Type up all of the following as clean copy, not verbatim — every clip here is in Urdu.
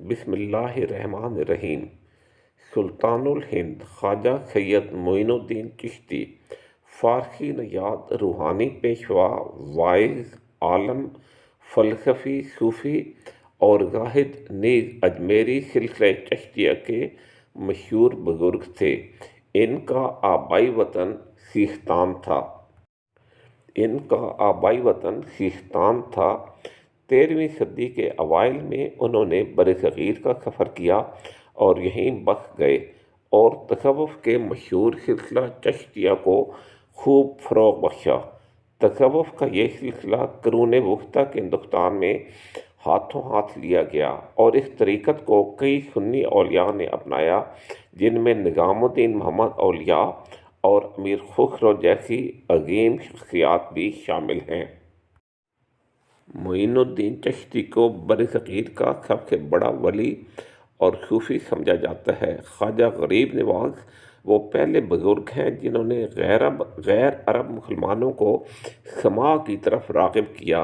بسم اللہ الرحمن الرحیم۔ سلطان الہند خواجہ سید معین الدین چشتی، فارسی نژاد روحانی پیشوا، واعظ، عالم، فلسفی، صوفی اور زاہد نیز اجمیری سلسلہ چشتیہ کے مشہور بزرگ تھے۔ ان کا آبائی وطن سیستان تھا۔ 13ویں صدی کے اوائل میں انہوں نے برصغیر کا سفر کیا اور یہیں بس گئے اور تصوف کے مشہور سلسلہ چشتیہ کو خوب فروغ بخشا۔ تصوف کا یہ سلسلہ قرون وسطیٰ کے ہندوستان میں ہاتھوں ہاتھ لیا گیا اور اس طریقت کو کئی سنی اولیاء نے اپنایا، جن میں نظام الدین محمد اولیاء اور امیر خسرو جیسی عظیم شخصیات بھی شامل ہیں۔ معین الدین چشتی کو برصغیر کا سب سے بڑا ولی اور صوفی سمجھا جاتا ہے۔ خواجہ غریب نواز وہ پہلے بزرگ ہیں جنہوں نے غیر عرب مسلمانوں کو سماع کی طرف راغب کیا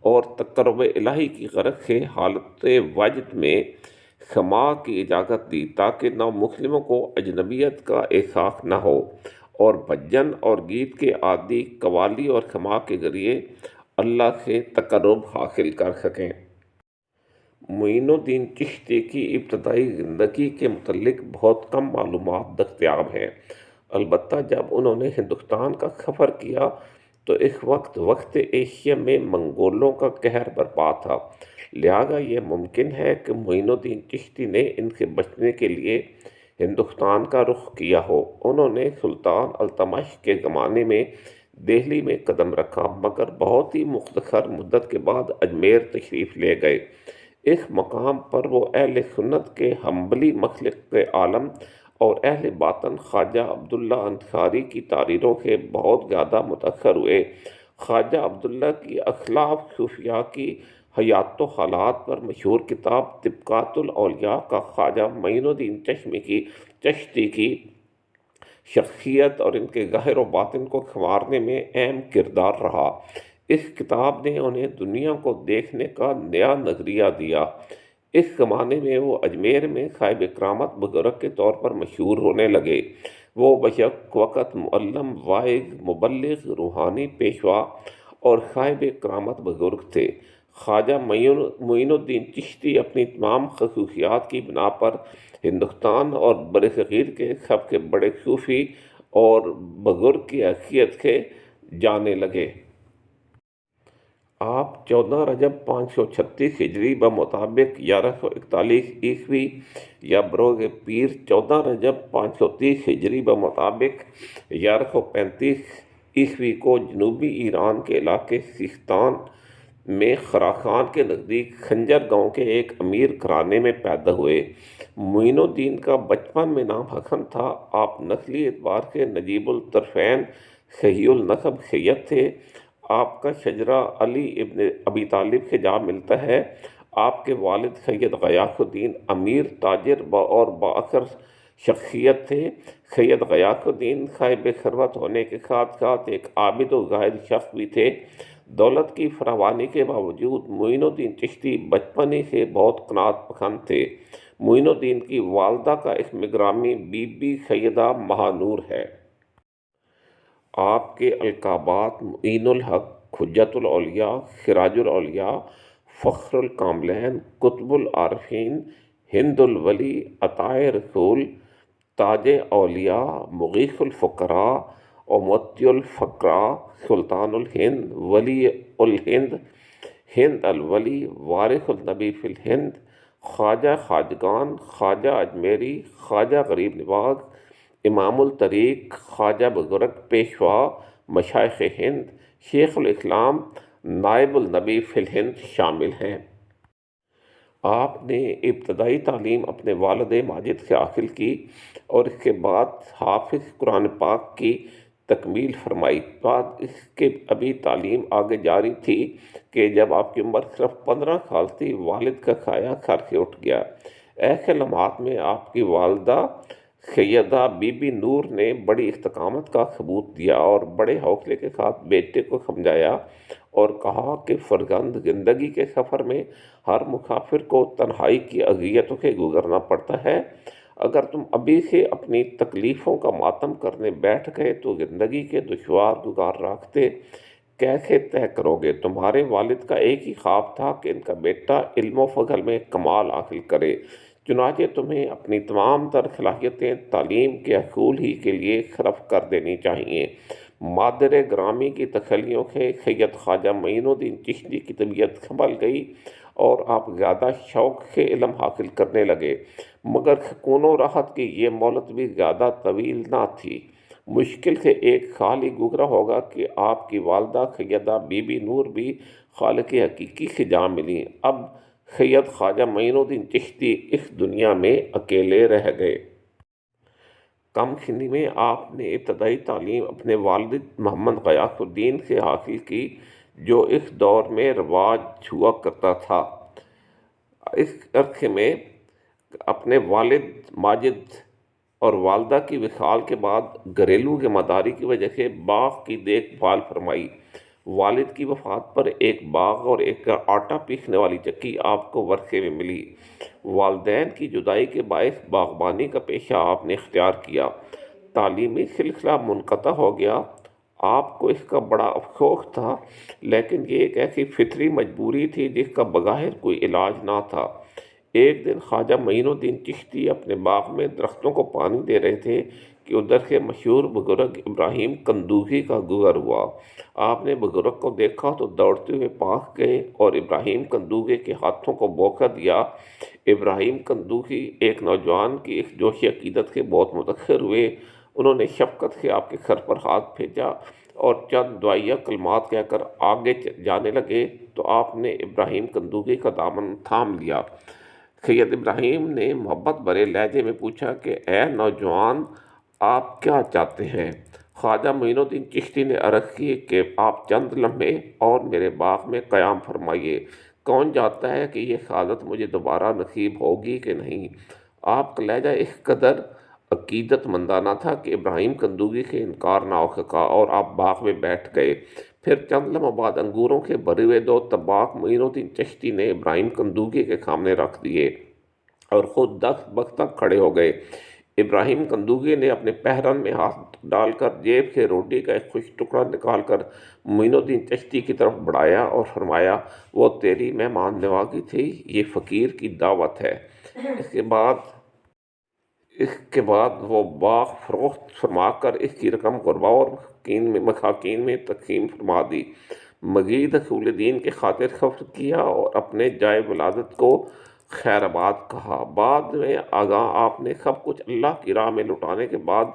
اور تقرب الہی کی غرض سے حالت وجد میں سماع کی اجازت دی تاکہ نو مسلموں کو اجنبیت کا احساس نہ ہو اور بھجن اور گیت کے عادی قوالی اور سماع کے ذریعے اللہ سے تقرب حاصل کر سکیں۔ معین الدین چشتی کی ابتدائی زندگی کے متعلق بہت کم معلومات دستیاب ہیں، البتہ جب انہوں نے ہندوستان کا سفر کیا تو اس وقت ایشیا میں منگولوں کا قہر برپا تھا، لہٰذا یہ ممکن ہے کہ معین الدین چشتی نے ان سے بچنے کے لیے ہندوستان کا رخ کیا ہو۔ انہوں نے سلطان التمش کے زمانے میں دہلی میں قدم رکھا، مگر بہت ہی مختصر مدت کے بعد اجمیر تشریف لے گئے۔ اس مقام پر وہ اہل سنت کے حنبلی مسلک عالم اور اہل باطن خواجہ عبداللہ انصاری کی تحریروں سے بہت زیادہ متاثر ہوئے۔ خواجہ عبداللہ کی اخلاق صوفیاء کی حیات و حالات پر مشہور کتاب طبقات الاولیاء کا خواجہ معین الدین چشتی کی شخصیت اور ان کے ظاہر و باطن کو سنوارنے میں اہم کردار رہا۔ اس کتاب نے انہیں دنیا کو دیکھنے کا نیا نظریہ دیا۔ اس زمانے میں وہ اجمیر میں صاحب کرامت بزرگ کے طور پر مشہور ہونے لگے۔ وہ بیک وقت معلم، واعظ، مبلغ، روحانی پیشوا اور صاحب کرامت بزرگ تھے۔ خواجہ معین الدین چشتی اپنی تمام خصوصیات کی بنا پر ہندوستان اور برصغیر کے سب سے بڑے صوفی اور بزرگ کی حیثیت سے جانے لگے۔ آپ 14 رجب 536 ہجری بمطابق 1141 عیسوی یا بروز پیر 14 رجب 530 ہجری بمطابق 1135 عیسوی کو جنوبی ایران کے علاقے سیستان میں خراسان کے نزدیک خنجر گاؤں کے ایک امیر گھرانے میں پیدا ہوئے۔ معین الدین کا بچپن میں نام حسن تھا۔ آپ نسلی اعتبار سے نجیب الطرفین صحیح النسب سید تھے۔ آپ کا شجرہ علی ابن ابی طالب سے جا ملتا ہے۔ آپ کے والد سید غیاث الدین امیر، تاجر اور بااثر شخصیت تھے۔ سید غیاث الدین صاحب ثروت ہونے کے ساتھ ساتھ ایک عابد و زاہد شخص بھی تھے۔ دولت کی فراوانی کے باوجود معین الدین چشتی بچپن ہی سے بہت قناعت پسند تھے۔ معین الدین کی والدہ کا اسم گرامی بی بی سیدہ مہانور ہے۔ آپ کے القابات معین الحق، حجت الاولیاء، سراج الاولیاء، فخر الکاملین، قطب العارفین، ہند الولی، عطائے رسول، تاج اولیاء، مغیث الفقراء اور معطی الفقراء، سلطان الہند، ولی الہند، ہند الولی، وارث النبی فی الہند، خواجہ خواجگان، خواجہ اجمیری، خواجہ غریب نواز، امام الطریق، خواجہ بزرگ، پیشوا، مشائخ ہند، شیخ الاسلام، نائب النبی فی الہند شامل ہیں۔ آپ نے ابتدائی تعلیم اپنے والد ماجد سے حاصل کی اور اس کے بعد حافظ قرآن پاک کی تکمیل فرمائی۔ بعد اس کے ابھی تعلیم آگے جاری تھی کہ جب آپ کی عمر صرف 15 سال تھی، والد کا سایہ سر سے اٹھ گیا۔ ایسے لمحات میں آپ کی والدہ سیدہ بی بی نور نے بڑی استقامت کا ثبوت دیا اور بڑے حوصلے کے ساتھ بیٹے کو سمجھایا اور کہا کہ فرزند زندگی کے سفر میں ہر مسافر کو تنہائی کی اذیتوں سے گزرنا پڑتا ہے۔ اگر تم ابھی سے اپنی تکلیفوں کا ماتم کرنے بیٹھ گئے تو زندگی کے دشوار گزار راستے کیسے طے کرو گے؟ تمہارے والد کا ایک ہی خواب تھا کہ ان کا بیٹا علم و فضل میں کمال حاصل کرے، چنانچہ تمہیں اپنی تمام تر صلاحیتیں تعلیم کے حصول ہی کے لیے صرف کر دینی چاہیے۔ مادر گرامی کی تسلیوں سے سید خواجہ معین الدین چشتی کی طبیعت سنبھل گئی اور آپ زیادہ شوق سے علم حاصل کرنے لگے، مگر سکون و راحت کی یہ مہلت بھی زیادہ طویل نہ تھی۔ مشکل سے 1 سال ہی گزرا ہوگا کہ آپ کی والدہ سیدہ بی بی نور بھی خالق حقیقی سے جا ملیں۔ اب سید خواجہ معین الدین چشتی اس دنیا میں اکیلے رہ گئے۔ کم سنی میں آپ نے ابتدائی تعلیم اپنے والد محمد غیاث الدین سے حاصل کی، جو اس دور میں رواج ہوا کرتا تھا۔ اس عرصے میں اپنے والد ماجد اور والدہ کی وصال کے بعد گھریلو ذمہ داری کی وجہ سے باغ کی دیکھ بھال فرمائی۔ والد کی وفات پر ایک باغ اور ایک آٹا پیسنے والی چکی آپ کو ورثے میں ملی۔ والدین کی جدائی کے باعث باغبانی کا پیشہ آپ نے اختیار کیا۔ تعلیمی سلسلہ منقطع ہو گیا۔ آپ کو اس کا بڑا افسوس تھا، لیکن یہ ایک ایسی فطری مجبوری تھی جس کا بظاہر کوئی علاج نہ تھا۔ ایک دن خواجہ معین الدین چشتی اپنے باغ میں درختوں کو پانی دے رہے تھے کہ ادھر سے مشہور بزرگ ابراہیم قندوقی کا گزر ہوا۔ آپ نے بزرگ کو دیکھا تو دوڑتے ہوئے پاس گئے اور ابراہیم قندوقی کے ہاتھوں کو بوسہ دیا۔ ابراہیم قندوقی ایک نوجوان کی اس جوش عقیدت سے بہت متاثر ہوئے۔ انہوں نے شفقت سے آپ کے سر پر ہاتھ بھیجا اور چند دعائیہ کلمات کہہ کر آگے جانے لگے تو آپ نے ابراہیم قندوقی کا دامن تھام لیا۔ سید ابراہیم نے محبت بھرے لہجے میں پوچھا کہ اے نوجوان، آپ کیا چاہتے ہیں؟ خواجہ معین الدین چشتی نے عرض کی کہ آپ چند لمحے اور میرے باغ میں قیام فرمائیے، کون جانتا ہے کہ یہ سعادت مجھے دوبارہ نصیب ہوگی کہ نہیں۔ آپ کا لہجہ اس قدر عقیدت مندانہ تھا کہ ابراہیم قندوقی سے انکار نہ ہو سکا اور آپ باغ میں بیٹھ گئے۔ پھر چند لمحوں بعد انگوروں کے بھرے ہوئے 2 طباق معین الدین چشتی نے ابراہیم قندوقی کے سامنے رکھ دیے اور خود دست بستک کھڑے ہو گئے۔ ابراہیم قندوقی نے اپنے پہرن میں ہاتھ ڈال کر جیب سے روٹی کا ایک خوش ٹکڑا نکال کر معین الدین چشتی کی طرف بڑھایا اور فرمایا، وہ تیری مہمان نوازی تھی، یہ فقیر کی دعوت ہے۔ اس کے بعد وہ باغ فروخت فرما کر اس کی رقم غرباء اور مساکین میں تقسیم فرما دی۔ مزید اصول دین کے خاطر سفر کیا اور اپنے جائے ولادت کو خیر آباد کہا۔ بعد میں آگاہ آپ نے سب کچھ اللہ کی راہ میں لٹانے کے بعد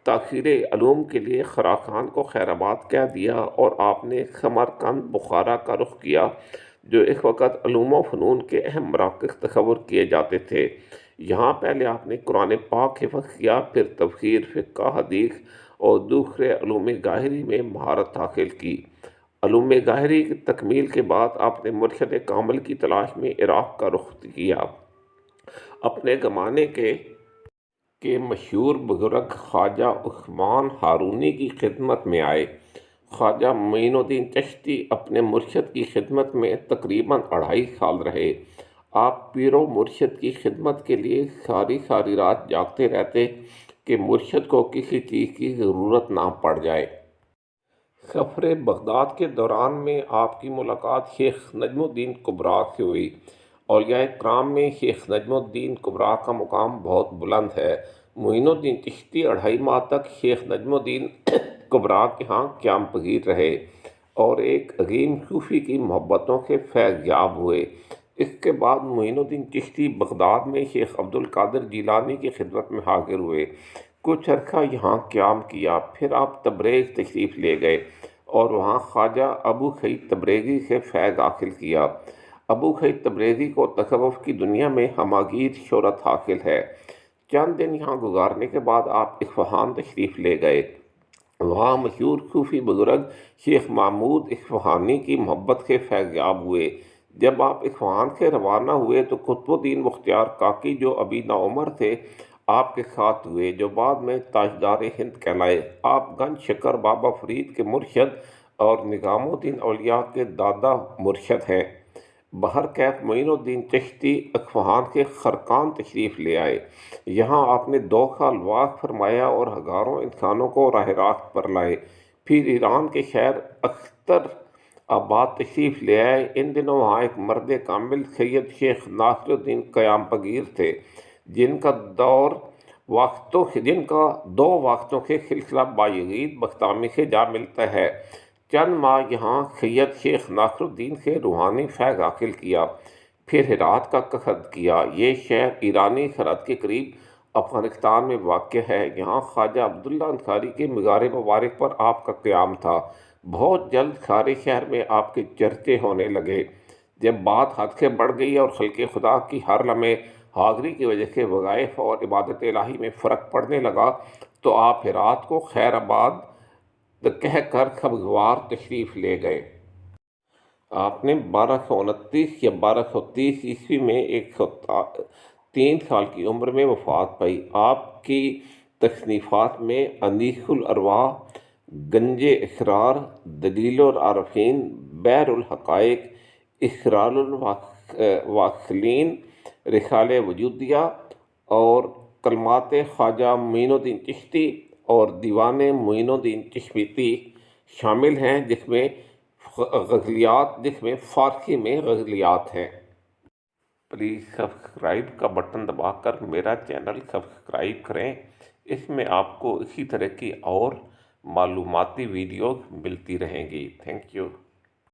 تاثیر علوم کے لیے خراقان کو خیر آباد کہہ دیا اور آپ نے سمرقند بخارا کا رخ کیا، جو اس وقت علوم و فنون کے اہم مراکز تصور کیے جاتے تھے۔ یہاں پہلے آپ نے قرآن پاک حفظ کیا، پھر تفسیر، فقہ، حدیث اور دوسرے علوم ظاہری میں مہارت حاصل کی۔ علوم ظاہری کی تکمیل کے بعد آپ نے مرشد کامل کی تلاش میں عراق کا رخ کیا۔ اپنے زمانے کے مشہور بزرگ خواجہ عثمان ہارونی کی خدمت میں آئے۔ خواجہ معین الدین چشتی اپنے مرشد کی خدمت میں تقریباً 2.5 سال رہے۔ آپ پیر و مرشد کی خدمت کے لیے ساری رات جاگتے رہتے کہ مرشد کو کسی چیز کی ضرورت نہ پڑ جائے۔ سفر بغداد کے دوران میں آپ کی ملاقات شیخ نجم الدین کبریٰ سے ہوئی۔ اولیاء کرام میں شیخ نجم الدین کبریٰ کا مقام بہت بلند ہے۔ معین الدین چشتی 2.5 ماہ تک شیخ نجم الدین کبریٰ کے ہاں قیام پذیر رہے اور ایک عظیم صوفی کی محبتوں سے فیض یاب ہوئے۔ اس کے بعد معین الدین چشتی بغداد میں شیخ عبد القادر جیلانی کی خدمت میں حاضر ہوئے۔ کچھ عرصہ یہاں قیام کیا، پھر آپ تبریز تشریف لے گئے اور وہاں خواجہ ابو سعید تبریزی سے فیض حاصل کیا۔ ابو سعید تبریزی کو تصوف کی دنیا میں ہماگیر شہرت حاصل ہے۔ چند دن یہاں گزارنے کے بعد آپ اصفہان تشریف لے گئے۔ وہاں مشہور صوفی بزرگ شیخ محمود اصفہانی کی محبت سے فیض یاب ہوئے۔ جب آپ اصفہان سے روانہ ہوئے تو قطب الدین بختیار کاکی، جو ابھی نوعمر تھے، آپ کے ساتھ ہوئے، جو بعد میں تاجدار ہند کہلائے۔ آپ گنج شکر بابا فرید کے مرشد اور نظام الدین اولیاء کے دادا مرشد ہیں۔ بہرکیف معین الدین چشتی اصفہان کے خرقان تشریف لے آئے۔ یہاں آپ نے 2 سال واقف فرمایا اور ہزاروں انسانوں کو راہ راست پر لائے۔ پھر ایران کے شہر اختر آباد تشریف لے آئے۔ ان دنوں وہاں ایک مرد کامل سید شیخ ناصر الدین قیام پذیر تھے، جن کا 2 وقتوں کے سلسلہ بایزید بستامی سے جا ملتا ہے۔ چند ماہ یہاں سید شیخ ناصر الدین سے روحانی فیض حاصل کیا، پھر ہرات کا قصد کیا۔ یہ شہر ایرانی سرحد کے قریب افغانستان میں واقع ہے۔ یہاں خواجہ عبداللہ انصاری کے مزار مبارک پر آپ کا قیام تھا۔ بہت جلد سارے شہر میں آپ کے چرچے ہونے لگے۔ جب بات حد سے بڑھ گئی اور خلق خدا کی ہر لمحے حاضری کی وجہ سے وظائف اور عبادت الہی میں فرق پڑنے لگا تو آپ ہرات کو خیر آباد کہہ کر سبزوار تشریف لے گئے۔ آپ نے 1229 یا 1230 عیسوی میں 103 سال کی عمر میں وفات پائی۔ آپ کی تصنیفات میں انیس الارواح، گنج اسرار، دلیل العارفین، بحر الحقائق، اسرار الواصلین، رسالہ وجودیہ اور کلمات خواجہ معین الدین چشتی اور دیوان معین الدین چشتی شامل ہیں، جس میں فارسی میں غزلیات ہیں۔ پلیز سبسکرائب کا بٹن دبا کر میرا چینل سبسکرائب کریں۔ اس میں آپ کو اسی طرح کی اور معلوماتی ویڈیوز ملتی رہیں گی۔ Thank you.